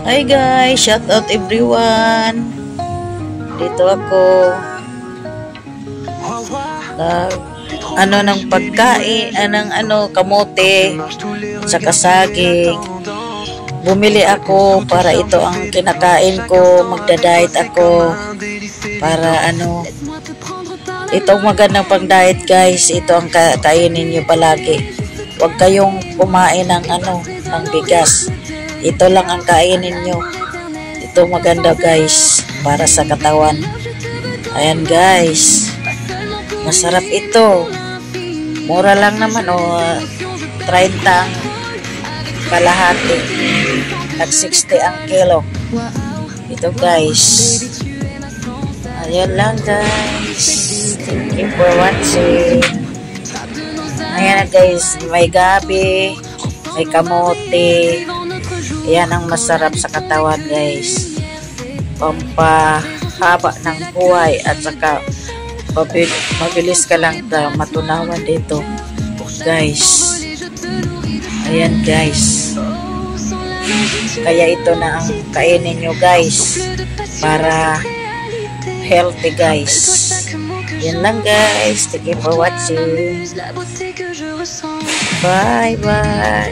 Hi guys, shout out everyone. Dito ako. Ng pagkain, kamote, sa saging. Bumili ako para ito ang kinakain ko, magda-diet ako para itong magandang pang-diet guys, ito ang kainin niyo palagi. Huwag kayong kumain ng ng bigas. Ito lang ang kainin nyo. Ito maganda guys para sa katawan. Ayan guys, masarap ito. Mura lang naman 30 ang kalahati at 60 ang kilo. Ito guys. Ayan lang guys. Thank you for watching. Ayan guys, may gabi, may kamote. Yan ang masarap sa katawan guys. Pampahaba ng buhay at saka mabilis ka lang matunawan dito guys. Ayan guys. Kaya ito na ang kainin nyo guys para healthy guys. Yan lang guys. Thank you for watching. Bye bye.